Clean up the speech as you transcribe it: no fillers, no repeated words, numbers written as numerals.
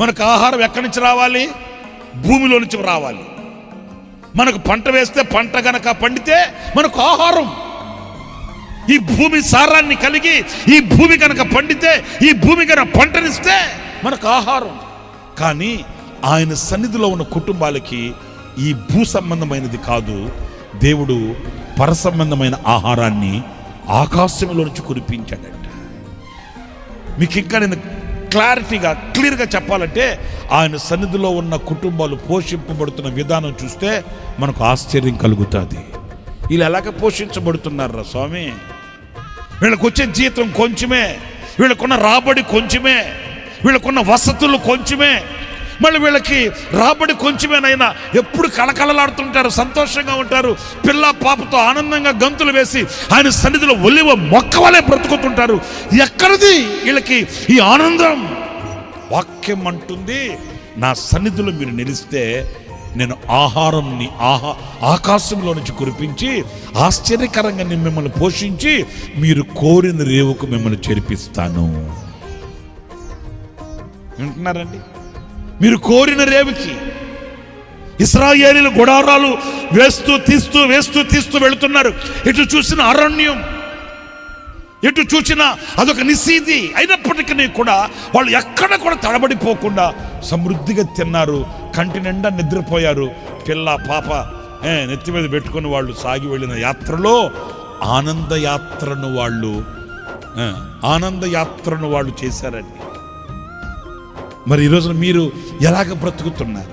మనకు ఆహారం ఎక్కడి నుంచి రావాలి? భూమిలో నుంచి రావాలి. మనకు పంట వేస్తే పంట గనక పండితే మనకు ఆహారం. ఈ భూమి సారాన్ని కలిగి ఈ భూమి కనుక పండితే, ఈ భూమి కనుక పంటనిస్తే మనకు ఆహారం. కానీ ఆయన సన్నిధిలో ఉన్న కుటుంబాలకి ఈ భూ సంబంధమైనది కాదు, దేవుడు పర సంబంధమైన ఆహారాన్ని ఆకాశంలో నుంచి కురిపించాడట. మీకు ఇంకా నేను క్లియర్గా చెప్పాలంటే, ఆయన సన్నిధిలో ఉన్న కుటుంబాలు పోషింపబడుతున్న విధానం చూస్తే మనకు ఆశ్చర్యం కలుగుతుంది. వీళ్ళు ఎలాగ పోషించబడుతున్నారా స్వామి? వీళ్ళకు వచ్చే జీతం కొంచెమే, వీళ్ళకున్న రాబడి కొంచెమే, వీళ్ళకున్న వసతులు కొంచెమే, మళ్ళీ వీళ్ళకి రాబడి కొంచెమేనైనా ఎప్పుడు కళకళలాడుతుంటారు, సంతోషంగా ఉంటారు, పిల్ల పాపతో ఆనందంగా గంతులు వేసి ఆయన సన్నిధిలో ఒలివ మొక్క వలె బ్రతుకుతుంటారు. ఎక్కడిది వీళ్ళకి ఈ ఆనందం? వాక్యం అంటుంది, నా సన్నిధిలో మీరు నిలిస్తే నేను ఆహారంని ఆకాశంలో నుంచి కురిపించి ఆశ్చర్యకరంగా నేను మిమ్మల్ని పోషించి మీరు కోరిన రేవుకు మిమ్మల్ని చేర్పిస్తాను. వింటున్నారండి? మీరు కోరిన రేవుకి. ఇశ్రాయేలీయులు గుడారాలు వేస్తూ తీస్తూ వెళుతున్నారు. ఎటు చూసిన అరణ్యం, ఎటు చూసినా అదొక నిశీది. అయినప్పటికీ కూడా వాళ్ళు ఎక్కడ కూడా తడబడిపోకుండా సమృద్ధిగా తిన్నారు, కంటి నిండా నిద్రపోయారు. పిల్ల పాప నెత్తి మీద పెట్టుకుని వాళ్ళు సాగి వెళ్ళిన యాత్రలో ఆనందయాత్రను వాళ్ళు చేశారండి. మరి ఈరోజున మీరు ఎలాగ బ్రతుకుతున్నారు?